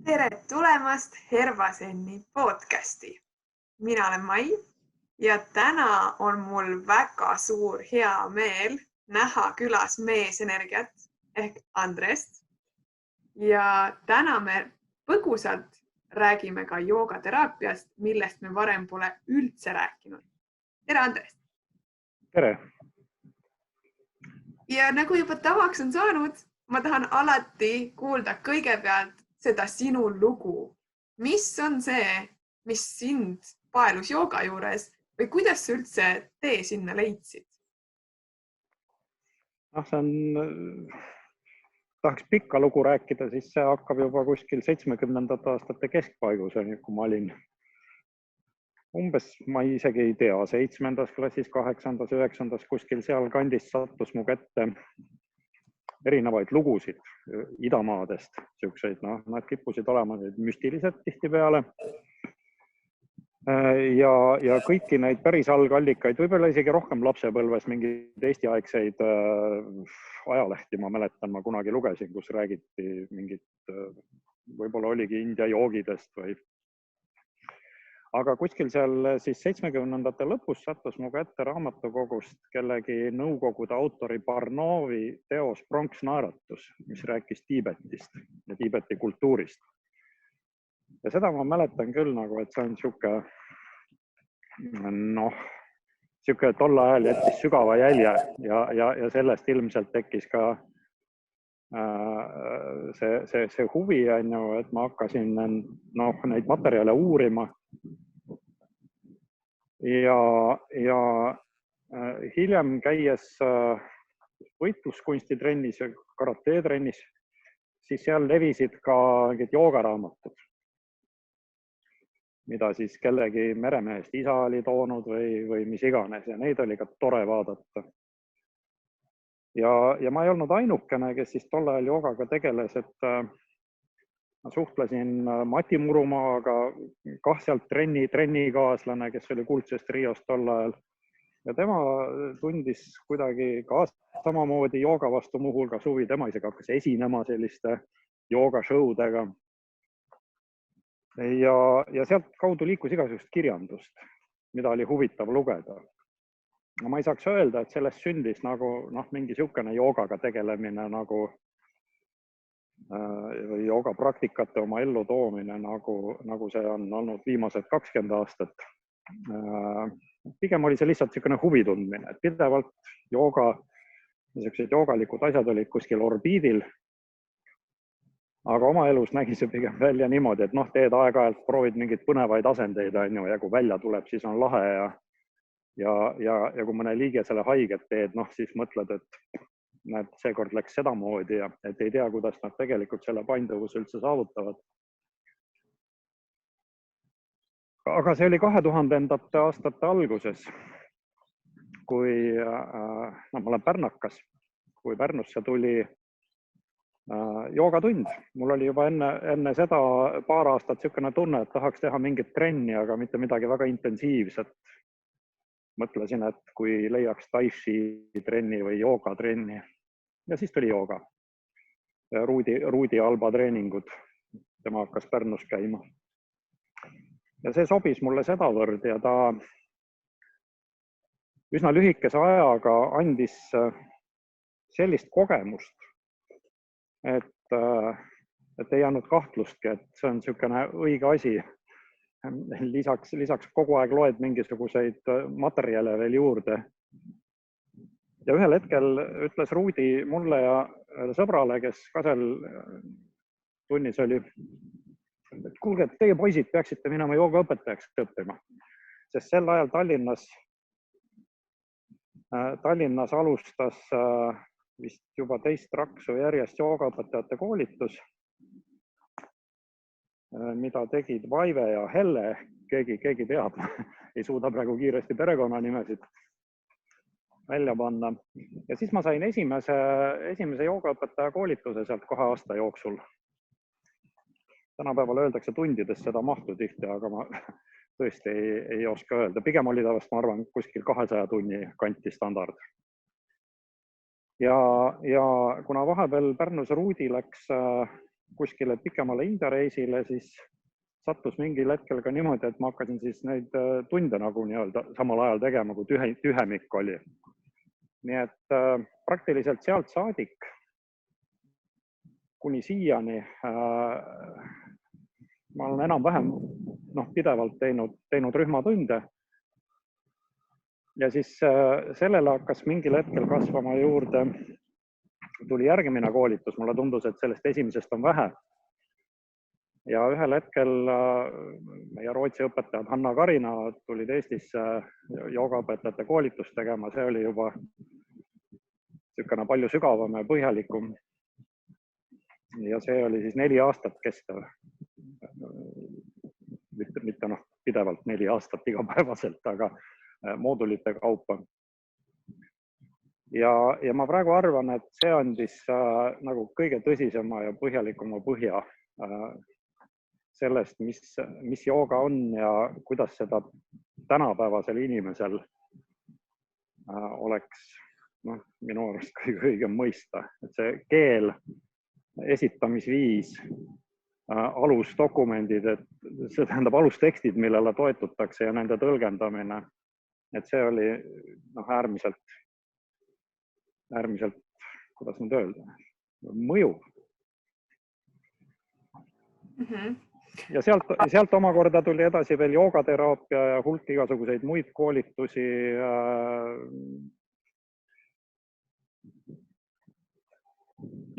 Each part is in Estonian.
Tere tulemast Hervasenni podcasti. Mina olen Mai ja täna on mul väga suur hea meel näha külas meesenergiat ehk Andrest. Ja täna me põgusalt räägime ka joogateraapiast, millest me varem pole üldse rääkinud. Tere, Andrest! Tere! Ja nagu juba tavaks on saanud, ma tahan alati kuulda kõigepealt seda sinu lugu. Mis on see, mis sind paelus jooga juures või kuidas sa üldse tee sinna leidsid? Tahaks pikka lugu rääkida, siis see hakkab juba kuskil 70. aastate keskpaigus, kui ma olin umbes, ma isegi ei tea, 7. klassis, 8., 9. kuskil seal kandis sattus mu kätte erinevaid lugusid idamaadest, siukseid, nad kippusid olema müstilised tihtipeale. Ja kõiki neid päris algallikaid, võib-olla isegi rohkem lapsepõlves mingeid Eesti-aegseid ajalehti, ma mäletan, ma kunagi lugesin, kus räägiti mingit, võib-olla oligi India joogidest või. Aga kuskil seal siis 70. lõpus sattus mu kätte raamatukogust kellegi Nõukogude autori Barnovi teos Pronksnaeratus, mis rääkis Tiibetist ja Tiibeti kultuurist. Ja seda ma mäletan küll, et see on siuke tol ajal jättis sügava jälje ja sellest ilmselt tekkis ka see huvi, et ma hakkasin neid materjale uurima. Ja hiljem käies võitluskunstitrennis ja karate-trennis, siis seal levisid ka mingid joogaraamatud, mida siis kellegi meremehest isa oli toonud või mis iganes ja neid oli ka tore vaadata. Ja ma ei olnud ainukene, kes siis tol ajal joogaga tegeles, et ma suhtlesin Mati Murumaaga, kah sealt trennikaaslane, kes oli Kuldsest Riost tol ajal. Ja tema tundis kuidagi ka samamoodi jooga vastu muuhulgas huvi, tema isegi hakkas esinema selliste joogašõudega. Ja sealt kaudu liikus igasugust kirjandust, mida oli huvitav lugeda. Ma ei saaks öelda, et sellest sündis mingi siukene joogaga tegelemine või joogapraktikate oma ellu toomine, nagu see on olnud viimased 20 aastat. Pigem oli see lihtsalt siukene huvi tundmine, et pidevalt joogalikud asjad olid kuskil orbiidil. Aga oma elus nägi see pigem välja niimoodi, et teed aeg-ajalt proovid mingeid põnevaid asendeid, ja kui välja tuleb, siis on lahe ja kui mõne liigesele haiget teed, siis mõtled, et näed, seekord läks sedamoodi ja et ei tea, kuidas nad tegelikult selle painduvuse üldse saavutavad. Aga see oli 2000. aastate alguses, kui ma olen pärnakas, kui Pärnusse tuli joogatund. Mul oli juba enne seda paar aastat siukene tunne, et tahaks teha mingit trenni, aga mitte midagi väga intensiivset. Mõtlesin, et kui leiaks tai chi trenni või joogatrenni ja siis tuli jooga. Ruudi Alba treeningud, tema hakkas Pärnus käima. Ja see sobis mulle sedavõrd ja ta üsna lühikese ajaga andis sellist kogemust, et ei jäänud kahtlustki, et see on siukene õige asi. Lisaks kogu aeg loed mingisuguseid materjale veel juurde. Ja ühel hetkel ütles Ruudi mulle ja sõbrale, kes ka seal tunnis oli, et kuulge, et teie poisid peaksite minema joogaõpetajaks õppima. Sest sel ajal Tallinnas alustas vist juba teist raksu järjest joogaõpetajate koolitus, mida tegid Vaive ja Helle, keegi teab, ei suuda praegu kiiresti perekonnanimesid välja panna. Ja siis ma sain esimese joogaõpetaja koolituse sealt 2 aasta jooksul. Tänapäeval öeldakse tundides seda mahtu tihti, aga ma tõesti ei oska öelda. Pigem oli ta vast, ma arvan, kuskil 200 tunni kanti standard. Ja kuna vahepeal Pärnus Ruudi läks kuskile pikemale India reisile, siis sattus mingil hetkel ka niimoodi, et ma hakkasin siis neid tunde nagu nii-öelda samal ajal tegema, kui tühemik oli. Nii et praktiliselt sealt saadik kuni siiani ma olen enam-vähem pidevalt teinud rühmatunde. Ja siis sellele hakkas mingil hetkel kasvama juurde, tuli järgmine koolitus, mulle tundus, et sellest esimesest on vähe. Ja ühel hetkel meie Rootsi õpetajad Hanna Karina tulid Eestisse joogaõpetajate koolitust tegema, see oli juba niisugune palju sügavam ja põhjalikum. Ja see oli siis 4 aastat kestev. Mitte pidevalt 4 aastat igapäevaselt, aga moodulite kaupa. Ja ma praegu arvan, et see andis nagu kõige tõsisema ja põhjalikuma põhja sellest, mis jooga on ja kuidas seda tänapäevasel inimesel oleks minu arust kõige õigem mõista. Et see keel, esitamisviis, alusdokumendid, et see tähendab alustekstid, millele toetutakse ja nende tõlgendamine, et see oli äärmiselt, kuidas nüüd öelda, mõjuv. Ja sealt omakorda tuli edasi veel joogateraapia ja hulk igasuguseid muid koolitusi.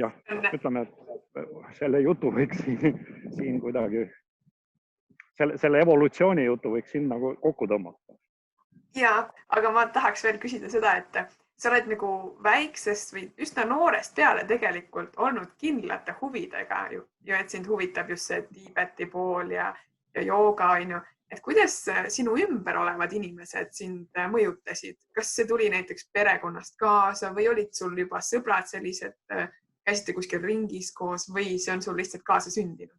Jah, ütleme, et selle jutu võiks siin kuidagi, selle evolutsiooni jutu võiks siin nagu kokku tõmmata. Ja, aga ma tahaks veel küsida seda, et sa oled nagu väiksest või üsna noorest peale tegelikult olnud kindlate huvidega ja et sind huvitab just see Tiibeti pool ja jooga, et kuidas sinu ümber olevad inimesed sind mõjutasid? Kas see tuli näiteks perekonnast kaasa või olid sul juba sõbrad sellised, käisite kuskil ringis koos või see on sul lihtsalt kaasa sündinud?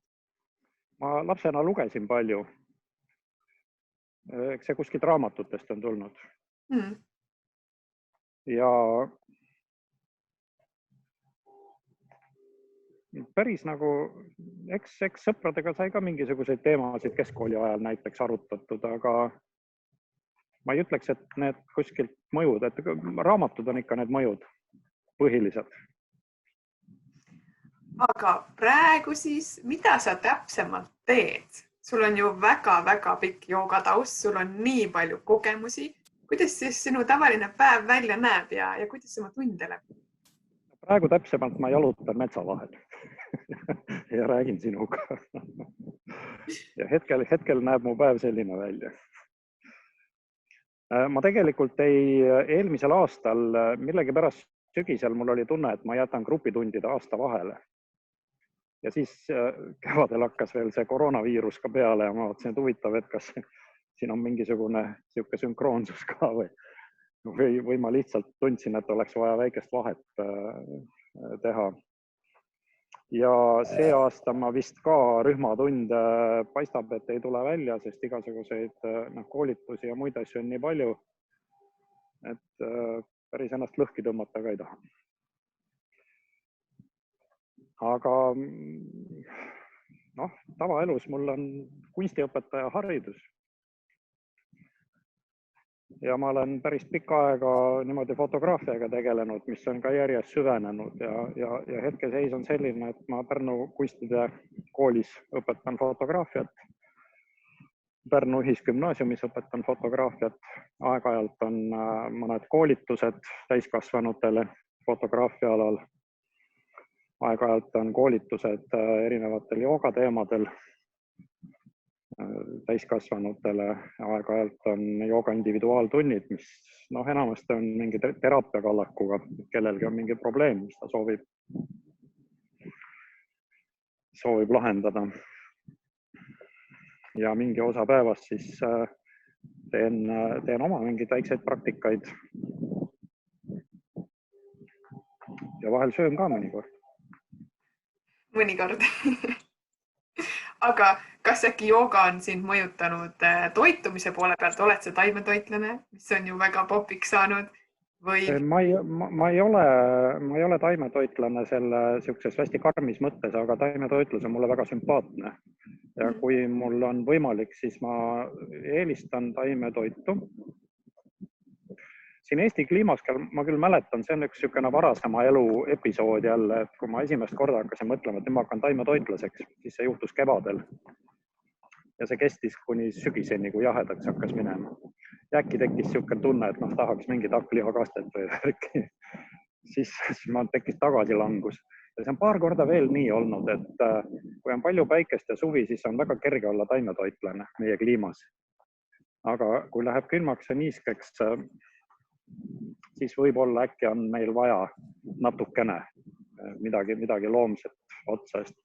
Ma lapsena lugesin palju. Eks see kuskilt raamatutest on tulnud. Ja päris nagu, eks sõpradega sai ka mingisuguseid teemasid keskkooli ajal näiteks arutatud, aga ma ei ütleks, et need kuskilt mõjud, et raamatud on ikka need mõjud põhilised. Aga praegu siis, mida sa täpsemalt teed? Sul on ju väga-väga pikk joogataust, sul on nii palju kogemusi. Kuidas siis sinu tavaline päev välja näeb ja kuidas oma tunde läbi? Praegu täpsemalt ma jalutan metsa vahel ja räägin sinuga. Ja hetkel näeb mu päev selline välja. Ma tegelikult eelmisel aastal millegipärast sügisel mul oli tunne, et ma jätan grupitundide aasta vahele. Ja siis kevadel hakkas veel see koroonaviirus ka peale ja ma mõtlesin, et huvitav, et kas siin on mingisugune siuke sünkroonsus ka või ma lihtsalt tundsin, et oleks vaja väikest vahet teha. Ja see aasta ma vist ka rühmatunde paistab, et ei tule välja, sest igasuguseid koolitusi ja muid asju on nii palju, et päris ennast lõhki tõmmata ka ei taha. Aga tavaelus mul on kunstiõpetaja haridus. Ja ma olen päris pikka aega niimoodi fotograafiaga tegelenud, mis on ka järjest süvenenud ja hetkeseis on selline, et ma Pärnu kunstide koolis õpetan fotograafiat. Pärnu ühisgümnaasiumis õpetan fotograafiat. Aeg-ajalt on mõned koolitused täiskasvanutele fotograafia alal. Aeg-ajalt on koolitused erinevatel joogateemadel täiskasvanutele. Aeg-ajalt on jooga individuaaltunnid, mis enamasti on mingi teraapiakallakuga, kellelgi on mingi probleem, mis ta soovib lahendada. Ja mingi osa päevast siis teen oma mingeid väikseid praktikaid. Ja vahel söön ka mõnikord. Mõnikord. Aga kas äkki jooga on sind mõjutanud toitumise poole pealt? Oled sa taimetoitlane, mis on ju väga popiks saanud? või? Ma ei ole taimetoitlane siukses hästi karmis mõttes, aga taimetoitlus on mulle väga sümpaatne. Ja kui mul on võimalik, siis ma eelistan taimetoitu. Siin Eesti kliimas ma küll mäletan, see on üks niisugune varasema elu episood jälle, et kui ma esimest korda hakkasin mõtlema, et ma hakkan taimetoitlaseks, siis see juhtus kevadel. Ja see kestis kuni sügiseni, kui jahedaks hakkas minema. Ja äkki tekkis niisugune tunne, et tahaks mingit hakklihakastet või äkki. Siis ma tekkis tagasilangus. Ja see on paar korda veel nii olnud, et kui on palju päikest ja suvi, siis on väga kerge olla taimetoitlane meie kliimas. Aga kui läheb külmaks ja niiskeks, siis võib-olla äkki on meil vaja natukene midagi loomset otsa, sest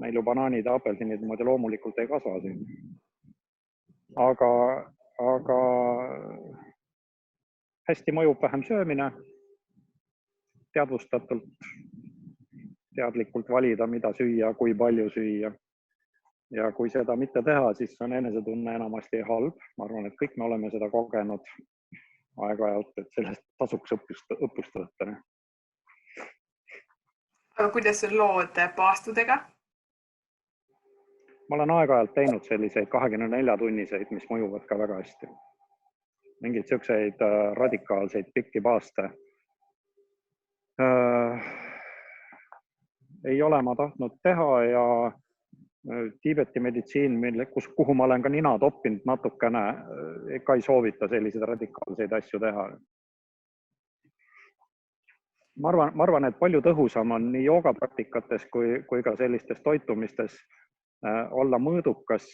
meil ju banaanid ja apelsinid niimoodi loomulikult ei kasva siin. Aga hästi mõjub vähem söömine, teadlikult valida, mida süüa, kui palju süüa. Ja kui seda mitte teha, siis on enesetunne enamasti halb. Ma arvan, et kõik me oleme seda kogenud aeg-ajalt, et sellest tasuks õppust võtta. Aga kuidas on lood paastudega? Ma olen aeg-ajalt teinud selliseid 24-tunniseid, mis mõjuvad ka väga hästi. Mingid siukseid radikaalseid pikki paaste. Ei ole ma tahtnud teha ja Tiibeti meditsiin, kuhu ma olen ka nina toppinud natukene, ka ei soovita selliseid radikaalseid asju teha. Ma arvan, et palju tõhusam on nii joogapratikates kui ka sellistes toitumistes olla mõõdukas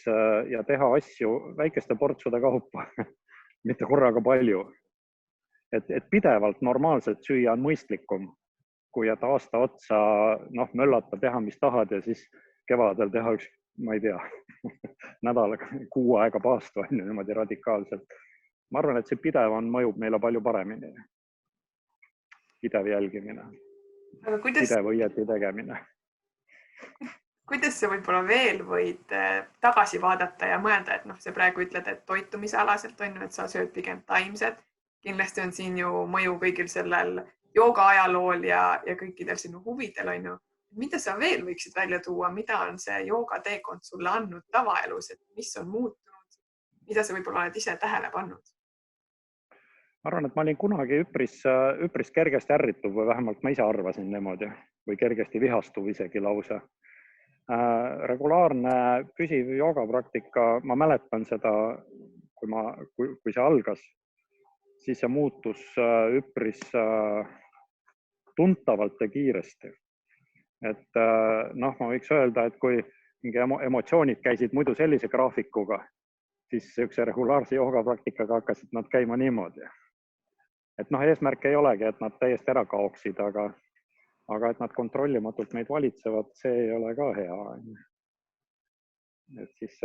ja teha asju väikeste portsude kaupa, mitte korraga palju. Et pidevalt normaalselt süüa on mõistlikum, kui et aasta otsa möllata, teha mis tahad ja siis kevadel teha üks, ma ei tea, nädalaga, kuu aega paastu on niimoodi radikaalselt. Ma arvan, et see pidev mõjub meile palju paremini. Pidev jälgimine, pidev õieti tegemine. Kuidas sa võib-olla veel võid tagasi vaadata ja mõelda, et sa praegu ütled, et toitumisalaselt on, et sa sööd pigem taimset. Kindlasti on siin ju mõju kõigil sellel jooga ajalool ja kõikidel sinu huvidel on ju. Mida sa veel võiksid välja tuua, mida on see jooga teekond sulle andnud tavaelus, et mis on muutunud, mida sa võib-olla oled ise tähele pannud? Ma arvan, et ma olin kunagi üpris kergesti ärrituv või vähemalt ma ise arvasin niimoodi või kergesti vihastuv isegi lausa. Regulaarne püsiv joogapraktika, ma mäletan seda, kui see algas, siis see muutus üpris tuntavalt ja kiiresti. Et ma võiks öelda, et kui mingi emotsioonid käisid muidu sellise graafikuga, siis üks regulaarse joogapraktikaga hakkasid nad käima niimoodi. Et eesmärk ei olegi, et nad täiesti ära kaoksid, aga et nad kontrollimatult meid valitsevad, see ei ole ka hea. Et siis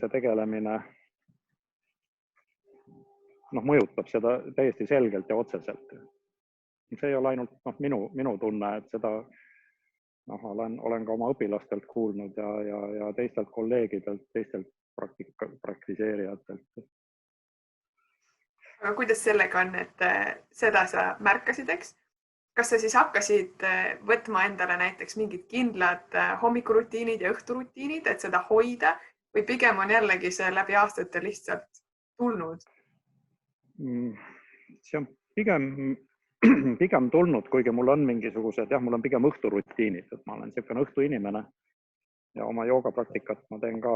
see tegelemine mõjutab seda täiesti selgelt ja otseselt. See ei ole ainult minu tunne, et seda olen ka oma õpilastelt kuulnud ja teistelt kolleegidelt, teistelt praktiseerijatelt. Aga kuidas sellega on, et seda sa märkasid, eks? Kas sa siis hakkasid võtma endale näiteks mingid kindlad hommikurutiinid ja õhturutiinid, et seda hoida või pigem on jällegi see läbi aastate lihtsalt tulnud? See on pigem tulnud, kuigi mul on mingisugused, mul on pigem õhturutiinid, et ma olen selline õhtuinimene ja oma joogapraktikat ma teen ka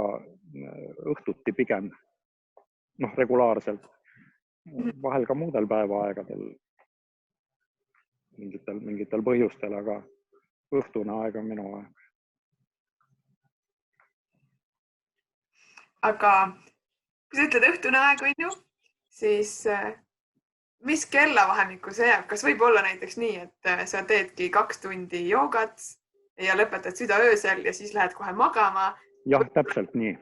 õhtuti pigem regulaarselt. Vahel ka muudel päevaaegadel mingitel põhjustel, aga õhtune aeg on minu aeg. Aga kui sa ütled õhtune aeg on ju, siis mis kellavahemikku see jääb? Kas võib olla näiteks nii, et sa teedki 2 tundi joogat ja lõpetad südaöösel ja siis lähed kohe magama? Jah, täpselt nii.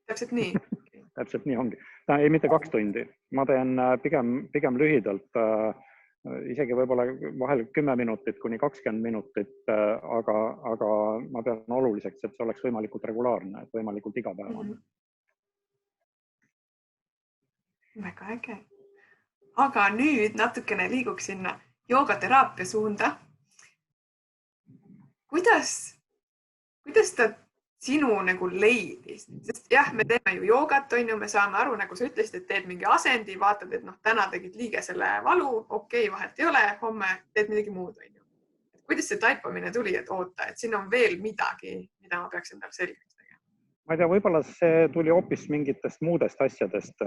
Täpselt nii? Täpselt nii ongi. Ei, mitte 2 tundi. Ma teen pigem lühidalt, isegi võib-olla vahel 10 minutit kuni 20 minutit, aga ma pean oluliseks, et see oleks võimalikult regulaarne, et võimalikult igapäevane. Väga äge. Aga nüüd natukene liiguks sinna joogateraapia suunda. Kuidas ta sinu nagu leidis? Sest jah, me teeme ju joogat, on ju, me saame aru, nagu sa ütlesid, et teed mingi asendi, vaatad, et täna tegid liigesele valu, okei, vahet ei ole, homme teed midagi muud, on ju. Kuidas see taipamine tuli, et oota, et siin on veel midagi, mida ma peaks endale selgeks tegema? Ma ei tea, võib-olla see tuli hoopis mingitest muudest asjadest.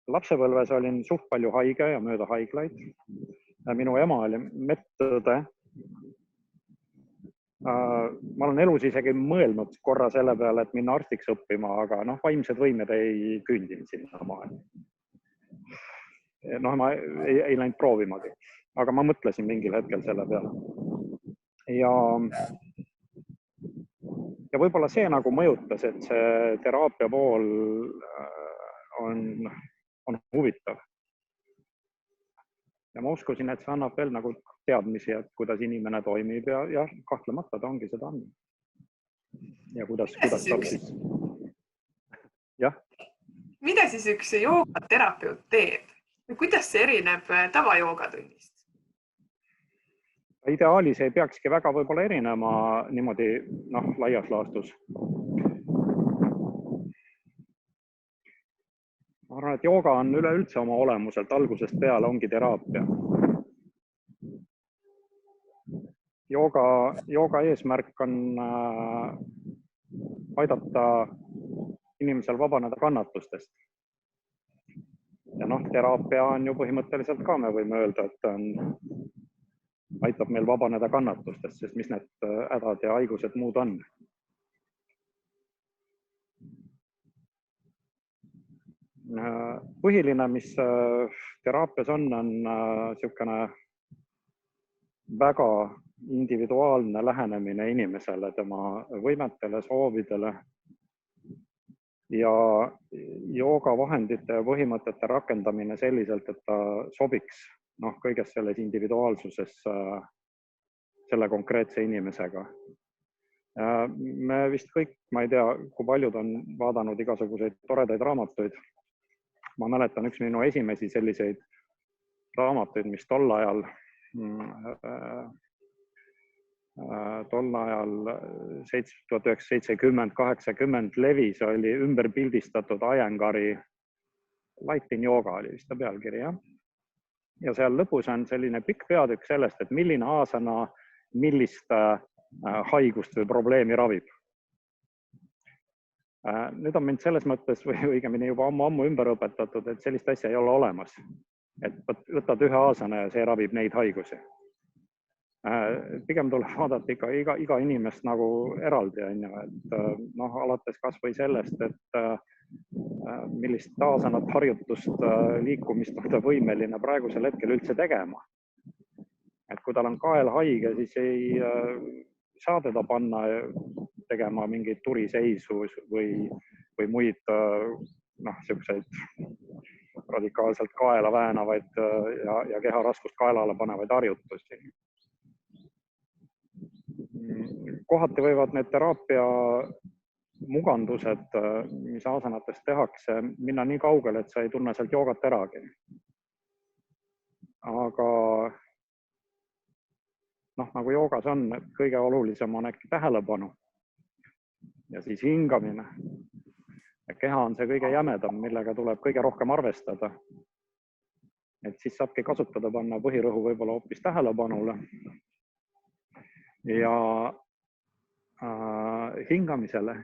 Lapsepõlves olin suht palju haige ja mööda haiglaid. Minu ema oli medõde. Ma olen elus isegi mõelnud korra selle peale, et minna arstiks õppima, aga vaimsed võimed ei kündinud sinna maailma. Ma ei läinud proovimagi, aga ma mõtlesin mingil hetkel selle peale. Ja võib-olla see nagu mõjutas, et see teraapia pool on huvitav. Ja ma uskusin, et see annab veel nagu teadmisi, et kuidas inimene toimib ja kahtlemata ta ongi seda andnud. Ja kuidas saab siis... Jah? Mida siis üks joogaterapeut teeb? Kuidas see erineb tavajoogatundist? Ideaalis ei peakski väga võib-olla erinema niimoodi laias laastus. Ma arvan, et jooga on üleüldse oma olemuselt algusest peale ongi teraapia. Jooga eesmärk on aidata inimesel vabaneda kannatustest. Ja teraapia on ju põhimõtteliselt ka, me võime öelda, et aitab meil vabaneda kannatustest, sest mis need hädad ja haigused muud on. Põhiline, mis teraapias on niisugune väga individuaalne lähenemine inimesele, tema võimetele, soovidele ja joogavahendite ja põhimõtete rakendamine selliselt, et ta sobiks kõiges selles individuaalsuses selle konkreetse inimesega. Me vist kõik, ma ei tea, kui paljud on vaadanud igasuguseid toredaid raamatuid. Ma mäletan üks minu esimesi selliseid raamatuid, mis tol ajal 1970-80 levis, oli ümber pildistatud Iyengari Light in Yoga oli vist ta pealkiri, jah. Ja seal lõpus on selline pikk peatükk sellest, et milline asana millist haigust või probleemi ravib. Nüüd on mind selles mõttes või õigemini juba ammu ümber õpetatud, et sellist asja ei ole olemas. Et võtad ühe asana ja see ravib neid haigusi. Pigem tuleb vaadata ikka iga inimest nagu eraldi, et alates kas või sellest, et millist asanat, harjutust, liikumist on ta võimeline praegusel hetkel üldse tegema. Et kui tal on kael haige, siis ei saa teda panna tegema mingeid turiseisu või muid selliseid radikaalselt kaela väänavaid ja keha raskust kaelale panevaid harjutusi. Kohati võivad need teraapia mugandused, mis asanatest tehakse, minna nii kaugele, et sa ei tunne sealt joogat äragi. Aga nagu joogas on, kõige olulisem on äkki tähelepanu ja siis hingamine. Ja keha on see kõige jämedam, millega tuleb kõige rohkem arvestada. Et siis saabki kasutada panna põhirõhu võib-olla hoopis tähelepanule ja hingamisele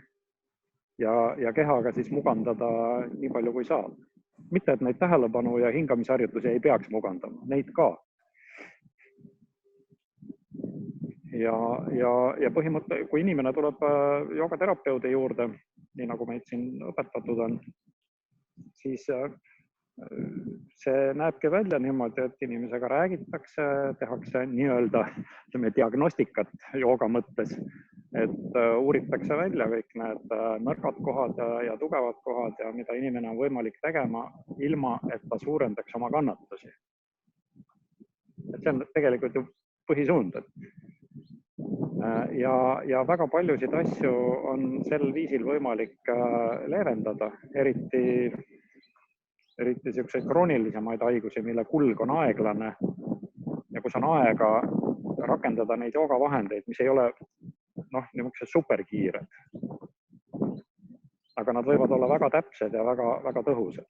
ja kehaga siis mugandada nii palju kui saab. Mitte, et neid tähelepanu ja hingamisharjutusi ei peaks mugandama, neid ka. Ja põhimõte, kui inimene tuleb joogaterapeudi juurde, nii nagu meid siin õpetatud on, siis see näebki välja niimoodi, et inimesega räägitakse, tehakse nii-öelda diagnostikat jooga mõttes, et uuritakse välja kõik need nõrgad kohad ja tugevad kohad ja mida inimene on võimalik tegema ilma, et ta suurendaks oma kannatusi. Et see on tegelikult ju põhisuund. Ja väga paljusid asju on sel viisil võimalik leevendada, eriti eriti selliseid kroonilisemaid haigusi, mille kulg on aeglane ja kus on aega rakendada neid joogavahendeid, mis ei ole niisugused superkiired. Aga nad võivad olla väga täpsed ja väga tõhusad.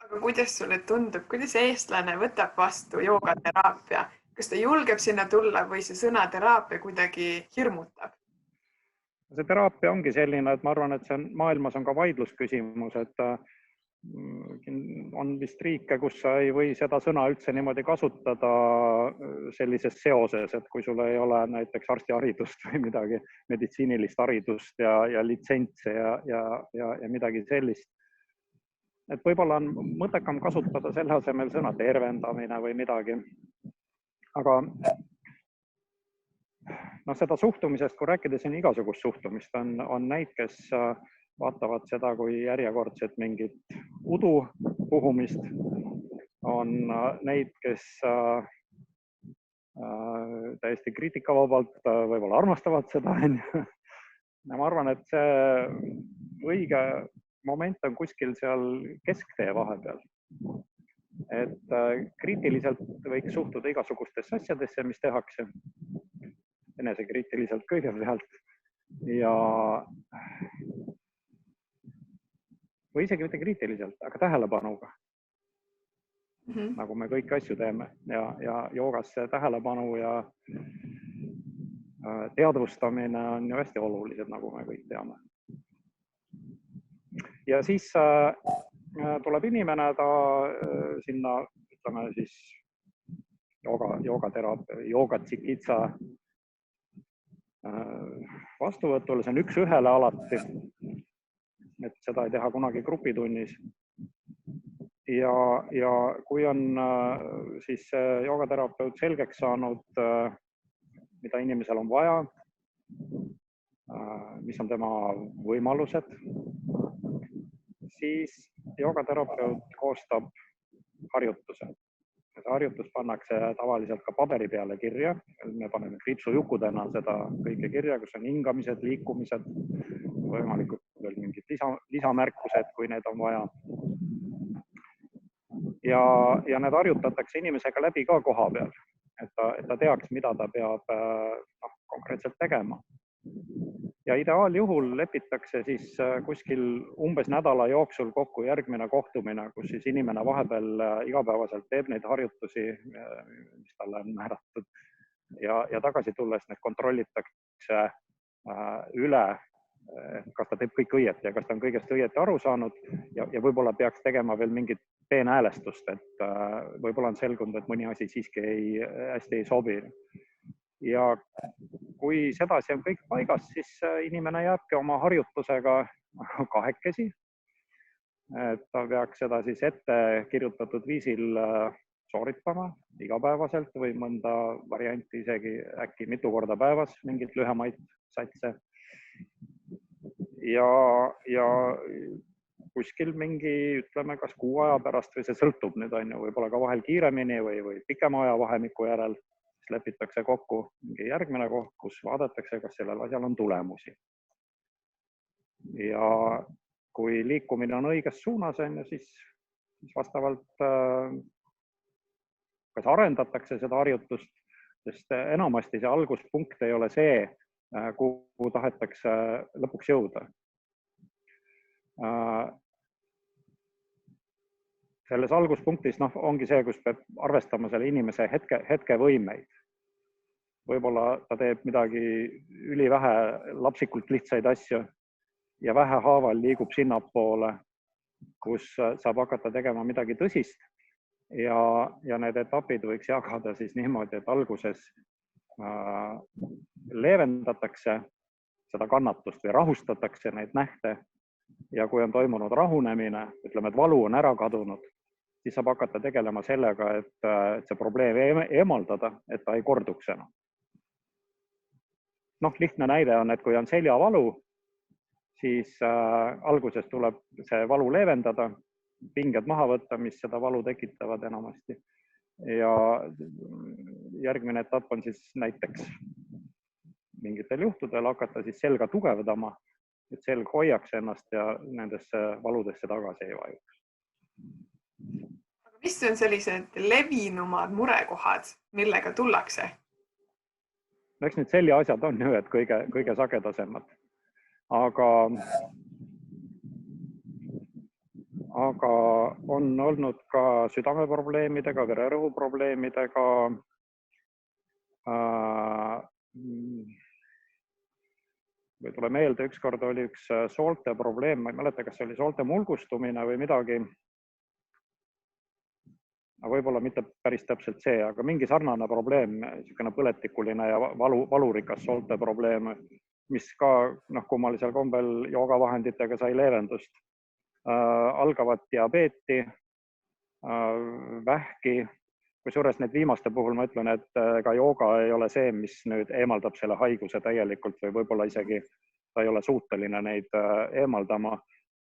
Aga kuidas sulle tundub, kuidas eestlane võtab vastu joogateraapia? Kas ta julgeb sinna tulla või see sõna teraapia kuidagi hirmutab? See teraapia ongi selline, et ma arvan, et maailmas on ka vaidlusküsimus, et on vist riike, kus sa ei või seda sõna üldse niimoodi kasutada sellises seoses, et kui sul ei ole näiteks arstiharidust või midagi meditsiinilist haridust ja litsentse ja midagi sellist. Et võib-olla on mõttekam kasutada selle asemel sõna tervendamine või midagi. Aga seda suhtumisest, kui rääkida siin igasugust suhtumist, on neid, kes vaatavad seda kui järjekordset mingit udu puhumist. On neid, kes täiesti kriitikavabalt võib-olla armastavad seda. Ja ma arvan, et see õige moment on kuskil seal kesktee vahepeal. Et kriitiliselt võiks suhtuda igasugustesse asjadesse, mis tehakse. Enesekriitiliselt kõigepealt või isegi mitte kriitiliselt, aga tähelepanuga. Nagu me kõiki asju teeme ja joogas see tähelepanu ja teadvustamine on ju hästi olulised, nagu me kõik teame. Ja siis tuleb inimene, ta sinna, ütleme siis joogateraapia, joogatsikitsa vastuvõtule, see on üks ühele alati, et seda ei teha kunagi grupitunnis. Ja kui on siis joogaterapeut selgeks saanud, mida inimesel on vaja, mis on tema võimalused, siis joogaterapeut koostab harjutuse. See harjutus pannakse tavaliselt ka paberi peale kirja. Me paneme kriipsujukudena seda kõike kirja, kus on hingamised, liikumised, võimalikult veel mingid lisamärkused, kui need on vaja. Ja need harjutatakse inimesega läbi ka koha peal, et ta teaks, mida ta peab konkreetselt tegema. Ja ideaaljuhul lepitakse siis kuskil umbes nädala jooksul kokku järgmine kohtumine, kus siis inimene vahepeal igapäevaselt teeb neid harjutusi, mis talle on määratud. Ja tagasi tulles need kontrollitakse üle, kas ta teeb kõik õieti ja kas ta on kõigest õieti aru saanud ja võib-olla peaks tegema veel mingit peenhäälestust, et võib-olla on selgunud, et mõni asi siiski hästi ei sobi. Ja kui sedasi on kõik paigas, siis inimene jääbki oma harjutusega kahekesi. Ta peaks seda siis ette kirjutatud viisil sooritama igapäevaselt või mõnda varianti isegi äkki mitu korda päevas, mingit lühemaid satse. Ja kuskil mingi, ütleme, kas kuu aja pärast või see sõltub nüüd on ju võib-olla ka vahel kiiremini või pikema aja vahemiku järel, lepitakse kokku mingi järgmine koht, kus vaadatakse, kas sellel asjal on tulemusi. Ja kui liikumine on õiges suunas, siis vastavalt kas arendatakse seda harjutust, sest enamasti see alguspunkt ei ole see, kuhu tahetakse lõpuks jõuda. Selles alguspunktis ongi see, kus peab arvestama selle inimese hetkevõimeid. Võib-olla ta teeb midagi ülivähe lapsikult lihtsaid asju ja vähehaaval liigub sinnapoole, kus saab hakata tegema midagi tõsist ja need etapid võiks jagada siis niimoodi, et alguses leevendatakse seda kannatust või rahustatakse neid nähte ja kui on toimunud rahunemine, ütleme, et valu on ära kadunud, siis saab hakata tegelema sellega, et see probleem eemaldada, et ta ei korduks enam. Lihtne näide on, et kui on seljavalu, siis alguses tuleb see valu leevendada, pinged maha võtta, mis seda valu tekitavad enamasti. Ja järgmine etapp on siis näiteks mingitel juhtudel hakata siis selga tugevdama et selg hoiaks ennast ja nendesse valudesse tagasi ei vajuks. Aga mis on sellised levinumad murekohad, millega tullakse? Eks need seljaasjad on ju, et kõige sagedasemad. Aga on olnud ka südameprobleemidega, vererõhuprobleemidega. Või tule meelde, ükskord oli üks soolte probleem, ma ei mäleta, kas see oli soolte mulgustumine või midagi. Võib-olla mitte päris täpselt see, aga mingi sarnane probleem, niisugune põletikuline ja valurikas soolte probleem, mis ka kummalisel kombel joogavahenditega sai leevendust. Algavat diabeeti, vähki, kusjuures need viimaste puhul ma ütlen, et ka jooga ei ole see, mis nüüd eemaldab selle haiguse täielikult või võib-olla isegi ta ei ole suuteline neid eemaldama,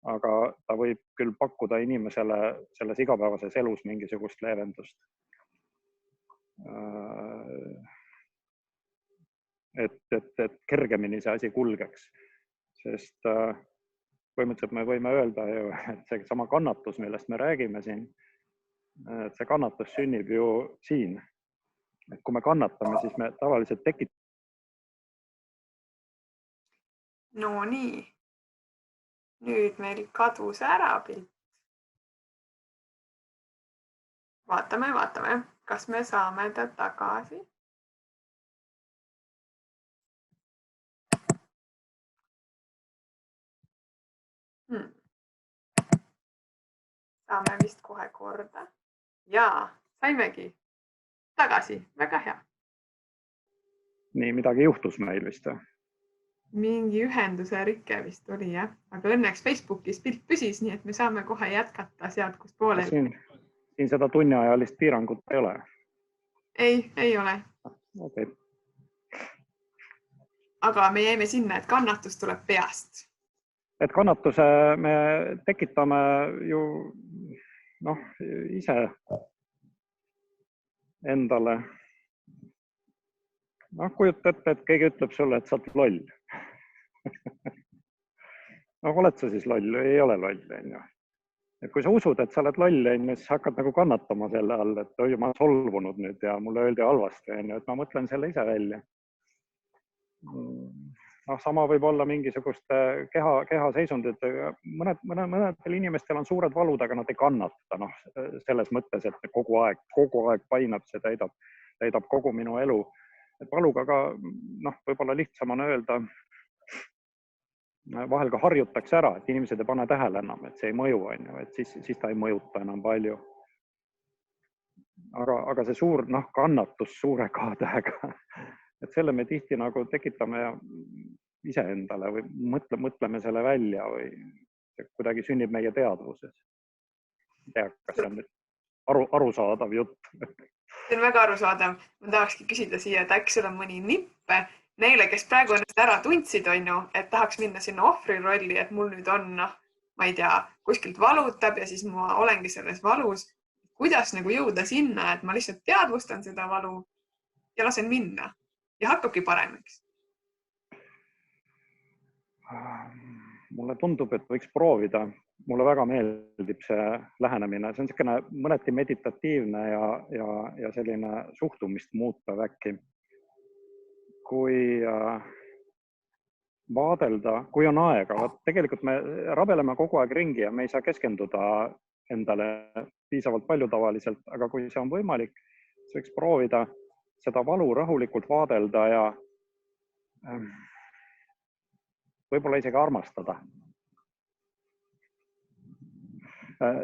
aga ta võib küll pakkuda inimesele selles igapäevases elus mingisugust leevendust. Et kergemini see asi kulgeks, sest põhimõtteliselt me võime öelda ju, et see sama kannatus, millest me räägime siin, et see kannatus sünnib ju siin. Et kui me kannatame, siis me tavaliselt tekitame. No nii. Nüüd meil kadus ära pilt. Vaatame, kas me saame ta tagasi. Saame vist kohe korda. Jaa, saimegi tagasi. Väga hea. Nii, midagi juhtus meil vist. Mingi ühenduse rike vist oli, jah. Aga õnneks Facebookis pilt püsis, nii et me saame kohe jätkata sealt, kus poole. Siin seda tunniajalist piirangut ei ole? Ei ole. Okay. Aga me jäime sinna, et kannatus tuleb peast. Et kannatuse me tekitame ju ise endale. Kujuta ette, et keegi ütleb sulle, et sa oled loll. Oled sa siis loll või ei ole loll? Et kui sa usud, et sa oled loll, siis hakkad nagu kannatama selle all, et oi, ma olen solvunud nüüd ja mulle öeldi halvasti, et ma mõtlen selle ise välja. Sama võib olla mingisuguste kehaseisundid. Mõnedel inimestel on suured valud, aga nad ei kannata selles mõttes, et kogu aeg painab, see täidab kogu minu elu. Et valuga ka võib-olla lihtsam on öelda, vahel ka harjutakse ära, et inimesed ei pane tähele enam, et see ei mõju, et siis ta ei mõjuta enam palju. Aga see suur kannatus suure K-tähega, et selle me tihti tekitame iseendale või mõtleme selle välja või kuidagi sünnib meie teadvuses. Kas see on nüüd arusaadav jutt? See on väga arusaadav. Ma tahakski küsida siia, et äkki sul on mõni nippe neile, kes praegu ennast ära tundsid, et tahaks minna sinna ohvri rolli, et mul nüüd on, ma ei tea, kuskilt valutab ja siis ma olengi selles valus. Kuidas jõuda sinna, et ma lihtsalt teadvustan seda valu ja lasen minna ja hakkabki paremaks? Mulle tundub, et võiks proovida. Mulle väga meeldib see lähenemine. See on selline mõneti meditatiivne ja selline suhtumist muuta äkki. Kui vaadelda, kui on aega, tegelikult me rabeleme kogu aeg ringi ja me ei saa keskenduda endale piisavalt palju tavaliselt, aga kui see on võimalik, siis võiks proovida seda valu rahulikult vaadelda ja võib-olla isegi armastada.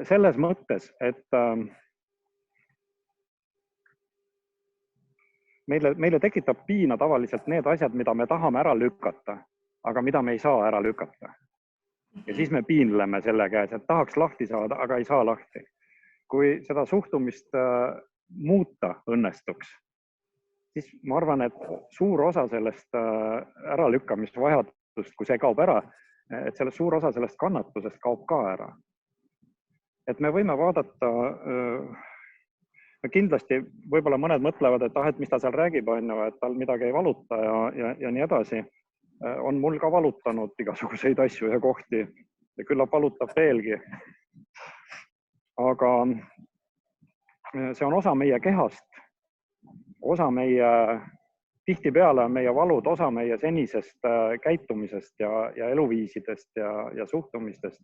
Selles mõttes, et meile tekitab piina tavaliselt need asjad, mida me tahame ära lükata, aga mida me ei saa ära lükata. Ja siis me piinleme selle käes, et tahaks lahti saada, aga ei saa lahti. Kui seda suhtumist muuta õnnestuks, siis ma arvan, et suur osa sellest äralükkamisvajadust, kui see kaob ära, et suur osa sellest kannatusest kaob ka ära. Et me võime vaadata, kindlasti võib-olla mõned mõtlevad, et mis ta seal räägib, et tal midagi ei valuta ja nii edasi. on mul ka valutanud igasuguseid asju ja kohti ja küllap valutab veelgi. Aga see on osa meie kehast, osa meie, tihtipeale on meie valud osa meie senisest käitumisest ja eluviisidest ja suhtumistest.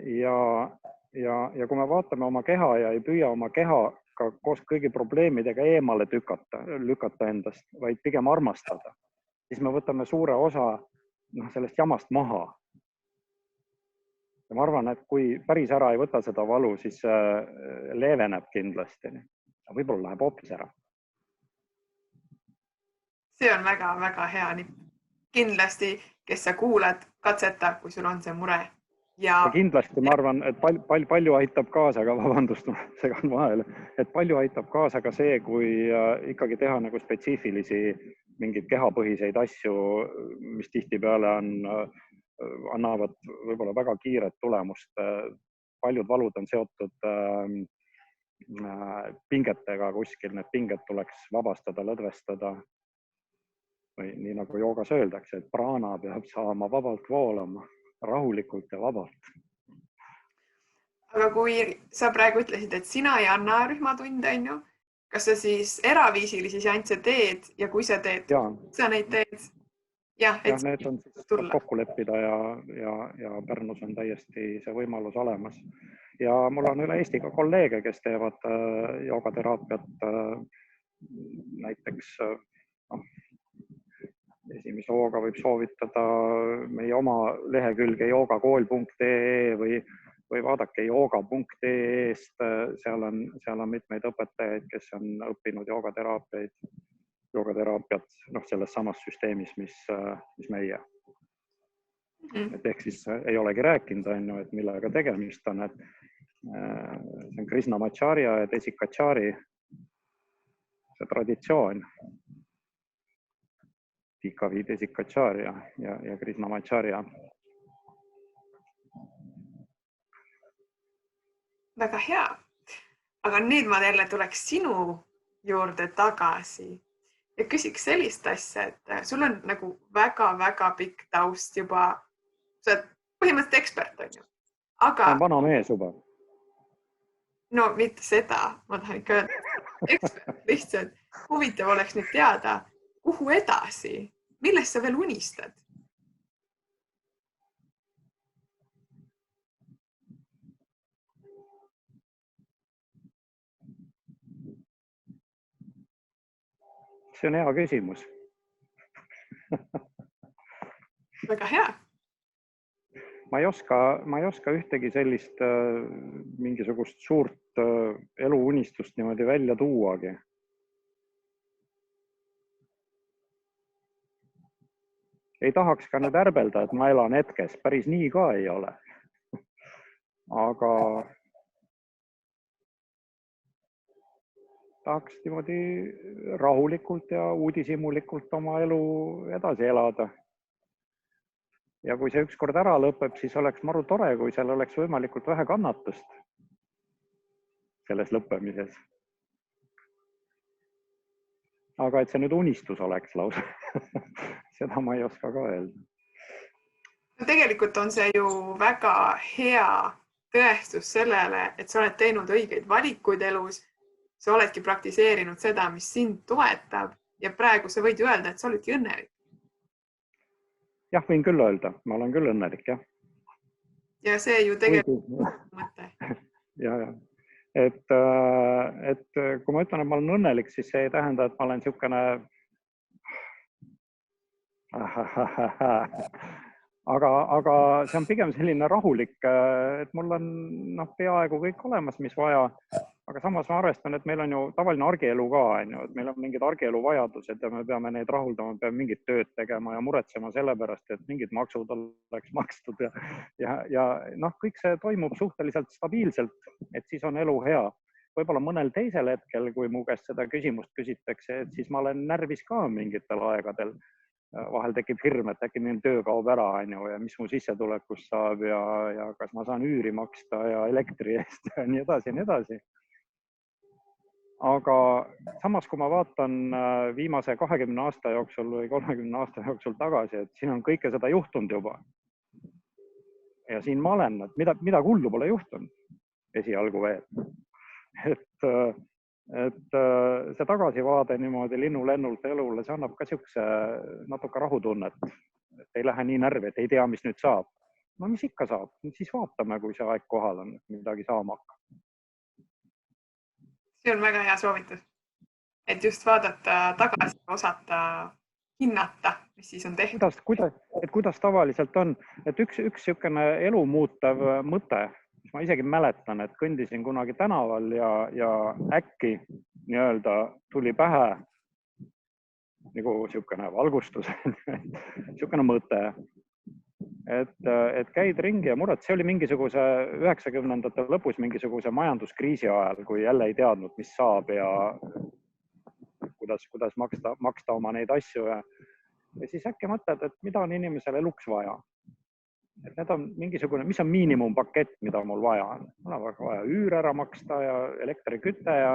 Ja kui me vaatame oma keha ja ei püüa oma keha ka koos kõigi probleemidega eemale lükata endast, vaid pigem armastada, siis me võtame suure osa sellest jamast maha. Ja ma arvan, et kui päris ära ei võta seda valu, siis leeveneb kindlasti. Võib-olla läheb hoopis ära. See on väga-väga hea nipp. Kindlasti, kes sa kuulad, katseta, kui sul on see mure. Ja kindlasti ma arvan, et palju aitab kaasa, aga vabandust, segan vahele, et palju aitab kaasa ka see, kui ikkagi teha nagu spetsiifilisi mingeid kehapõhiseid asju, mis tihtipeale annavad võib-olla väga kiiret tulemust. Paljud valud on seotud pingetega kuskil, need pinged tuleks vabastada, lõdvestada. Või nii nagu joogas öeldakse, et prana peab saama vabalt voolama, rahulikult ja vabalt. Aga kui sa praegu ütlesid, et sina ei anna rühmatunde, on ju, kas sa siis eraviisilisi seansse teed ja kui sa teed, sa neid teed? Need on siis kokku leppida ja Pärnus on täiesti see võimalus olemas. Ja mul on üle Eesti ka kolleege, kes teevad joogateraapiat. Näiteks esimese hooga võib soovitada meie oma lehekülge joogakool.ee või vaadake jooga.ee-st. Seal on mitmeid õpetajaid, kes on õppinud joogateraapiat selles samas süsteemis, mis meie. Et ehk siis ei olegi rääkinud, et millega tegemist on. See on Krishnamacharya ja Desikachari see traditsioon. Tikavi Desikacharya ja Krishnamacharya. Väga hea. Aga nüüd ma jälle tuleks sinu juurde tagasi. Ja küsiks sellist asja, et sul on nagu väga-väga pikk taust juba, sa oled põhimõtteliselt ekspert, on ju. Aga... See on vana mees juba. No mitte seda, ma tahan ikka öelda. Ekspert lihtsalt. Huvitav oleks nüüd teada, kuhu edasi, millest sa veel unistad? See on hea küsimus. Väga hea. Ma ei oska ühtegi sellist mingisugust suurt eluunistust niimoodi välja tuuagi. Ei tahaks ka nüüd ärbelda, et ma elan hetkes. Päris nii ka ei ole. Aga tahaks niimoodi rahulikult ja uudishimulikult oma elu edasi elada. Ja kui see ükskord ära lõpeb, siis oleks maru tore, kui seal oleks võimalikult vähe kannatust selles lõppemises. Aga et see nüüd unistus oleks lausa, seda ma ei oska ka öelda. Tegelikult on see ju väga hea tõestus sellele, et sa oled teinud õigeid valikuid elus. Sa oledki praktiseerinud seda, mis sind toetab ja praegu sa võid öelda, et sa oledki õnnelik. Jah, võin küll öelda. Ma olen küll õnnelik, jah. Ja see ju tegelikult mõte. Ja. Et kui ma ütlen, et ma olen õnnelik, siis see ei tähenda, et ma olen niisugune aga see on pigem selline rahulik, et mul on peaaegu kõik olemas, mis vaja, aga samas ma arvestan, et meil on ju tavaline argielu ka, et meil on mingid argielu vajadused ja me peame neid rahuldama, peame mingit tööd tegema ja muretsema sellepärast, et mingid maksud oleks makstud ja kõik see toimub suhteliselt stabiilselt, et siis on elu hea. Võib-olla mõnel teisel hetkel, kui mu käest seda küsimust küsitakse, et siis ma olen närvis ka mingitel aegadel. Vahel tekib hirm, et äkki minu töö kaob ära ja mis mu sissetulekust saab ja kas ma saan üüri maksta ja elektri eest ja nii edasi ja nii edasi. aga samas, kui ma vaatan viimase 20 aasta jooksul või 30 aasta jooksul tagasi, et siin on kõike seda juhtunud juba. Ja siin ma olen, et mida hullu pole juhtunud esialgu veel. Et see tagasivaade niimoodi linnulennult elule, see annab ka siukse natuke rahutunnet, et ei lähe nii närvi, et ei tea, mis nüüd saab. No mis ikka saab, siis vaatame, kui see aeg kohal on, et midagi saama hakkab. See on väga hea soovitus, et just vaadata tagasi, osata hinnata, mis siis on tehtud. Kuidas tavaliselt on, et üks siukene elu muutev mõte, mis ma isegi mäletan, et kõndisin kunagi tänaval ja äkki nii-öelda tuli pähe nagu siukene valgustus, siukene mõte, et käid ringi ja mured. See oli mingisuguse 90ndate lõpus mingisuguse majanduskriisi ajal, kui jälle ei teadnud, mis saab ja kuidas maksta oma neid asju ja siis äkki mõtled, et mida on inimesel eluks vaja. Et need on mingisugune, mis on miinimumpakett, mida mul vaja on. Mul on vaja üür ära maksta ja elektriküte ja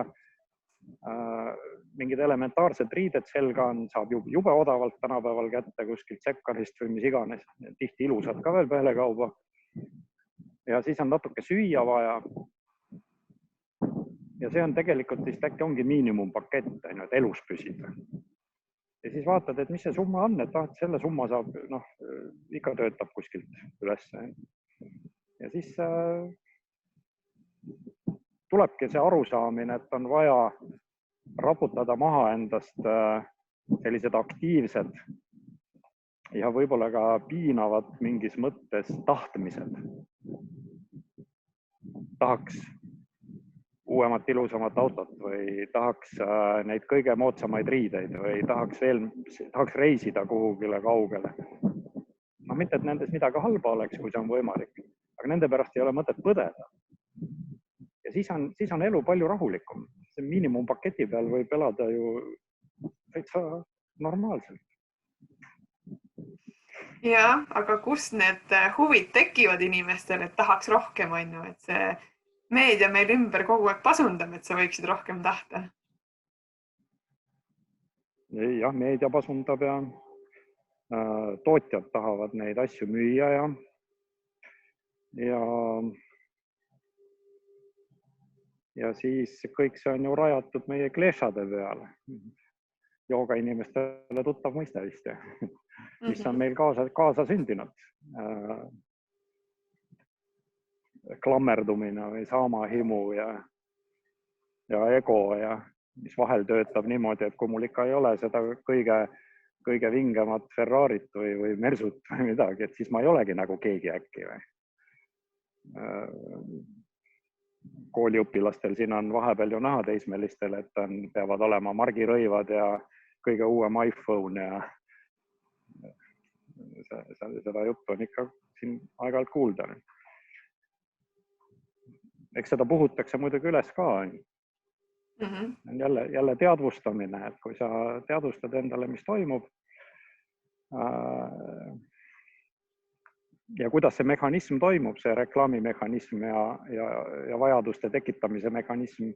mingid elementaarsed riided selga on, saab jube odavalt tänapäeval kätte kuskilt Sekkarist või mis iganes. Tihti ilusad ka veel pealekauba. Ja siis on natuke süüa vaja. Ja see on tegelikult vist äkki ongi miinimumpakett, et elus püsida. Ja siis vaatad, et mis see summa on, et selle summa saab, ikka töötab kuskilt üles. Ja siis tulebki see arusaamine, et on vaja raputada maha endast sellised aktiivsed ja võib-olla ka piinavad mingis mõttes tahtmised. Tahaks uuemat ilusamat autot või tahaks neid kõige moodsamaid riideid või tahaks reisida kuhugile kaugele. No mitte, et nendes midagi halba oleks, kui see on võimalik, aga nende pärast ei ole mõtet põdeda. Ja siis on elu palju rahulikum. See miinimumpaketi peal võib elada ju täitsa normaalselt. Ja, aga kus need huvid tekivad inimestel, et tahaks rohkem, et see meedia meil ümber kogu aeg pasundab, et sa võiksid rohkem tahta? Jah, meedia pasundab ja tootjad tahavad neid asju müüa ja siis kõik see on ju rajatud meie kleešade peale. Jooga inimestele tuttav mõiste vist, mis on meil kaasa sündinud. Klammerdumine või saamahimu ja ego ja mis vahel töötab niimoodi, et kui mul ikka ei ole seda kõige vingemat Ferrarit või Mersut või midagi, et siis ma ei olegi nagu keegi äkki. Kooliõpilastel siin on vahepeal ju näha teismelistel, et peavad olema margirõivad ja kõige uuem iPhone ja seda juttu on ikka siin aeg-ajalt kuulda. Eks seda puhutakse muidugi üles ka. Jälle teadvustamine, et kui sa teadvustad endale, mis toimub ja kuidas see mehhanism toimub, see reklaamimehhanism ja vajaduste tekitamise mehhanism,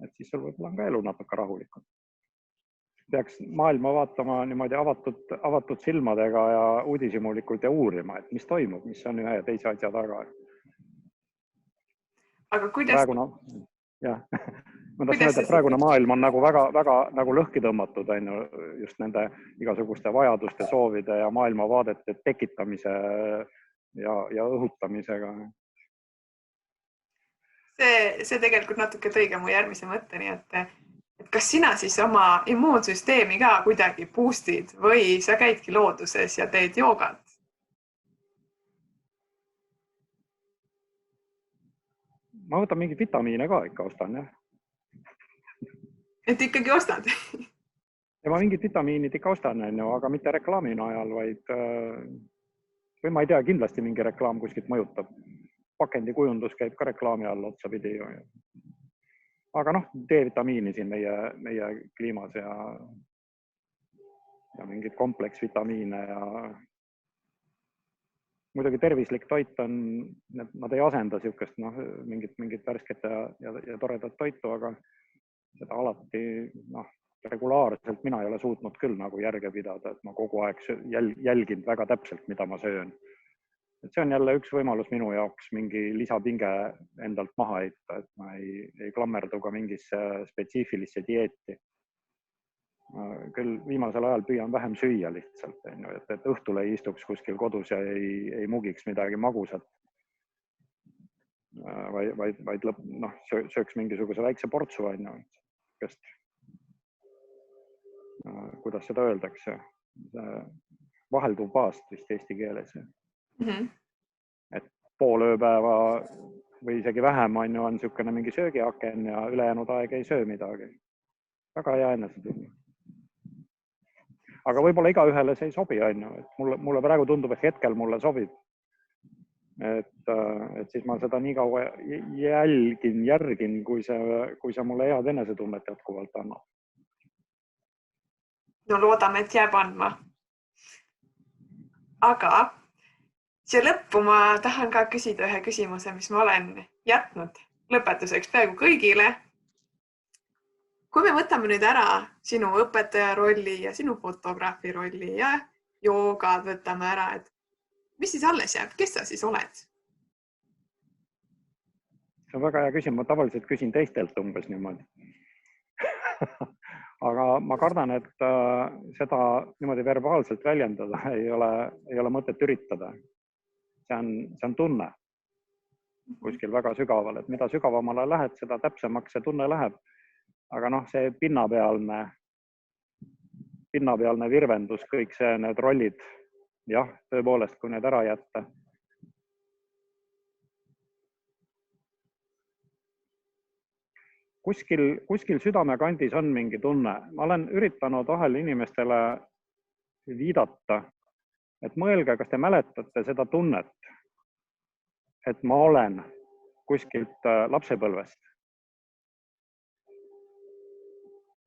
et siis sul võib-olla on ka elu natuke rahulikum. Peaks maailma vaatama niimoodi avatud silmadega ja uudishimulikult ja uurima, et mis toimub, mis on ühe ja teise asja taga. Aga kuidas? Praegune maailm on väga nagu lõhki tõmmatud just nende igasuguste vajaduste, soovide ja maailmavaadete tekitamise ja õhutamisega. See tegelikult natuke tõi ka mu järgmise mõtteni, et kas sina siis oma immuunsüsteemi ka kuidagi boostid või sa käidki looduses ja teed joogat? Ma võtan mingi vitamiine ka ikka ostan, jah. Et ikkagi ostad? Ja ma mingid vitamiinid ikka ostan, aga mitte reklaami najal, või ma ei tea, kindlasti mingi reklaam kuskilt mõjutab. Pakendikujundus käib ka reklaami all otsapidi. Aga D-vitamiini siin meie kliimas ja mingid kompleksvitamiine ja muidugi tervislik toit on, nad ei asenda siukest mingit värsket ja toredat toitu, aga seda alati, regulaarselt mina ei ole suutnud küll nagu järge pidada, et ma kogu aeg jälgin väga täpselt, mida ma söön. Et see on jälle üks võimalus minu jaoks mingi lisapinge endalt maha heita, et ma ei klammerdu ka mingisse spetsiifilisse dieeti. Küll viimasel ajal püüan vähem süüa lihtsalt, et õhtul ei istuks kuskil kodus ja ei mugiks midagi magusat, vaid sööks mingisuguse väikse portsu, kuidas seda öeldakse, vahelduv paast vist eesti keeles. Et pool ööpäeva või isegi vähem on niisugune mingi söögiaken ja ülejäänud aeg ei söö midagi. Väga hea enesetunne. Aga võib-olla igaühele see ei sobi, et mulle praegu tundub, et hetkel mulle sobib. Et siis ma seda nii kaua järgin, kui see mulle head enesetunnet jätkuvalt annab. No loodame, et jääb andma. Aga siia lõppu ma tahan ka küsida ühe küsimuse, mis ma olen jätnud lõpetuseks peaaegu kõigile. Kui me võtame nüüd ära sinu õpetaja rolli ja sinu fotograafi rolli ja joogad võtame ära, et mis siis alles jääb? Kes sa siis oled? See on väga hea küsimus. Ma tavaliselt küsin teistelt umbes niimoodi. Aga ma kardan, et seda niimoodi verbaalselt väljendada ei ole mõtet üritada. See on tunne kuskil väga sügaval, et mida sügavamale lähed, seda täpsemaks see tunne läheb. Aga see pinnapealne virvendus, kõik need rollid, jah, tõepoolest, kui need ära jätta. Kuskil südamekandis on mingi tunne. Ma olen üritanud vahel inimestele viidata, et mõelge, kas te mäletate seda tunnet, et ma olen kuskilt lapsepõlvest.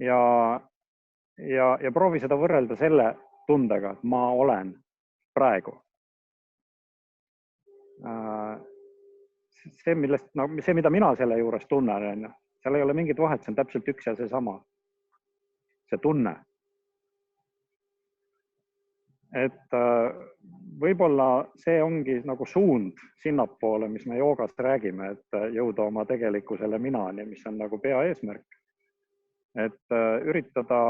Ja proovi seda võrrelda selle tundega, et ma olen praegu. See, mida mina selle juures tunnen, seal ei ole mingit vahet, see on täpselt üks ja seesama. See tunne. Et võib-olla see ongi nagu suund sinnapoole, mis me joogas räägime, et jõuda oma tegelikkusele minani, mis on nagu peaeesmärk. Et üritada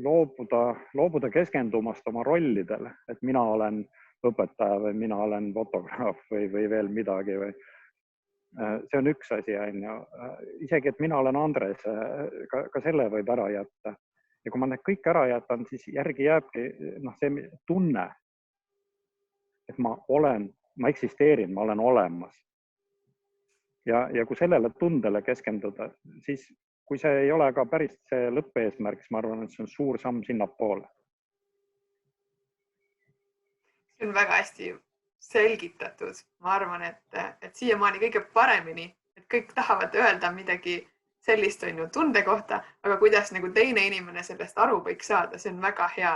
loobuda keskendumast oma rollidele, et mina olen õpetaja või mina olen fotograaf või veel midagi. See on üks asi. Isegi, et mina olen Andres, ka selle võib ära jätta. Ja kui ma need kõik ära jätan, siis järgi jääbki see tunne, et ma eksisteerin, ma olen olemas. Ja kui sellele tundele keskenduda, siis kui see ei ole ka päris see lõppeesmärk, siis ma arvan, et see on suur samm sinnapoole. See on väga hästi selgitatud. Ma arvan, et siiamaani kõige paremini, et kõik tahavad öelda midagi sellist tunde kohta, aga kuidas teine inimene sellest aru võiks saada, see on väga hea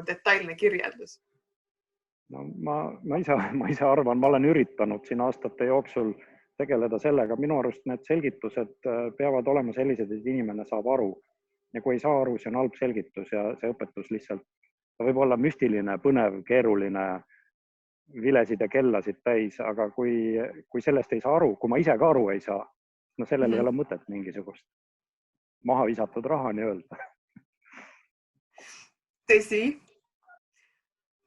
detailne kirjeldus. No, ma ise arvan, ma olen üritanud siin aastate jooksul tegeleda sellega. Minu arust need selgitused peavad olema sellised, et inimene saab aru. Ja kui ei saa aru, see on halb selgitus ja see õpetus lihtsalt võib olla müstiline, põnev, keeruline, vilesid ja kellasid täis, aga kui sellest ei saa aru, kui ma ise ka aru ei saa, sellel ei ole mõtet mingisugust maha visatud raha nii-öelda. Tõsi.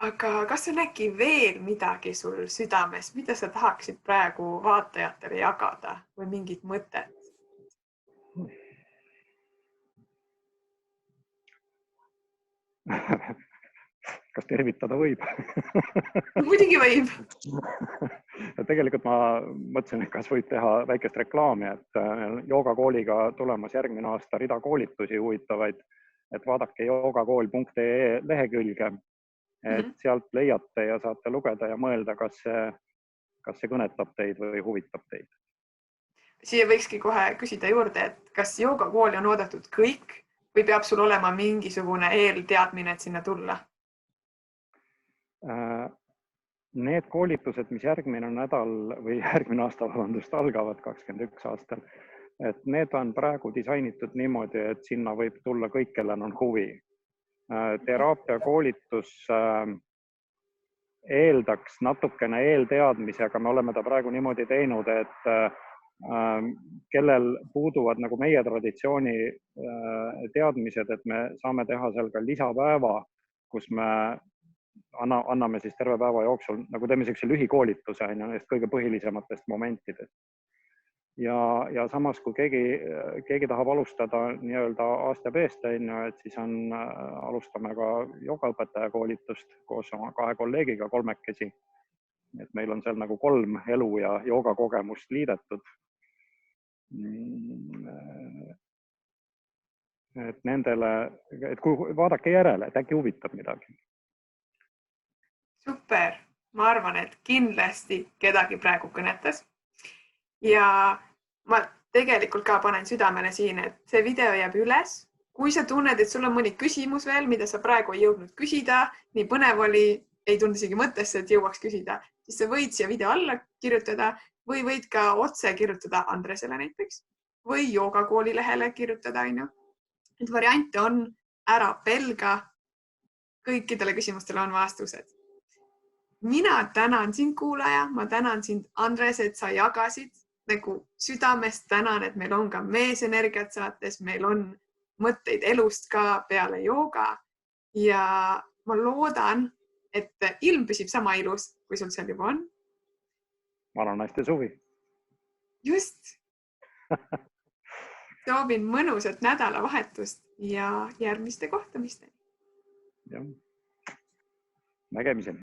Aga kas on äkki veel midagi sul südames, mida sa tahaksid praegu vaatajatele jagada või mingit mõtet? Kas tervitada võib? Muidugi võib. Tegelikult ma mõtlesin, et kas võib teha väikest reklaami, et joogakooliga tulemas järgmine aasta rida koolitusi huvitavaid, et vaadake joogakool.ee lehekülge, et sealt leiate ja saate lugeda ja mõelda, kas see kõnetab teid või huvitab teid. Siia võikski kohe küsida juurde, et kas joogakooli on oodatud kõik või peab sul olema mingisugune eelteadmine, et sinna tulla? Need koolitused, mis järgmine nädal või järgmine aasta algavad 21 aastal, et need on praegu disainitud niimoodi, et sinna võib tulla kõik, kellel on huvi. Teraapiakoolitus eeldaks natukene eelteadmisi, aga me oleme ta praegu niimoodi teinud, et kellel puuduvad nagu meie traditsiooni teadmised, et me saame teha seal ka lisapäeva, kus me anname siis terve päeva jooksul, nagu teeme sellise lühikoolituse neist kõige põhilisematest momentidest. Ja samas, kui keegi tahab alustada nii-öelda ASTB-st, et siis alustame ka joogaõpetaja koolitust koos oma 2 kolleegiga kolmekesi. Et meil on seal nagu 3 elu ja joogakogemust liidetud. Et nendele, et kui vaadake järele, et äkki huvitab midagi. Super, ma arvan, et kindlasti kedagi praegu kõnetas. Ja ma tegelikult ka panen südamele siin, et see video jääb üles. Kui sa tunned, et sul on mõni küsimus veel, mida sa praegu ei jõudnud küsida, nii põnev oli, ei tulnud isegi mõttesse, et jõuaks küsida, siis sa võid siia video alla kirjutada või võid ka otse kirjutada Andresele näiteks või joogakooli lehele kirjutada. Et variante on, ära pelga, kõikidele küsimustele on vastused. Mina tänan sind, kuulaja, ma tänan sind, Andres, et sa jagasid nagu südamest tänan, et meil on ka meesenergiat saates, meil on mõtteid elust ka peale jooga ja ma loodan, et ilm püsib sama ilus, kui sul seal juba on. Ma arvan, hästi suvi. Just. Soovin mõnusat nädalavahetust ja järgmiste kohtumisteni. Nägemiseni.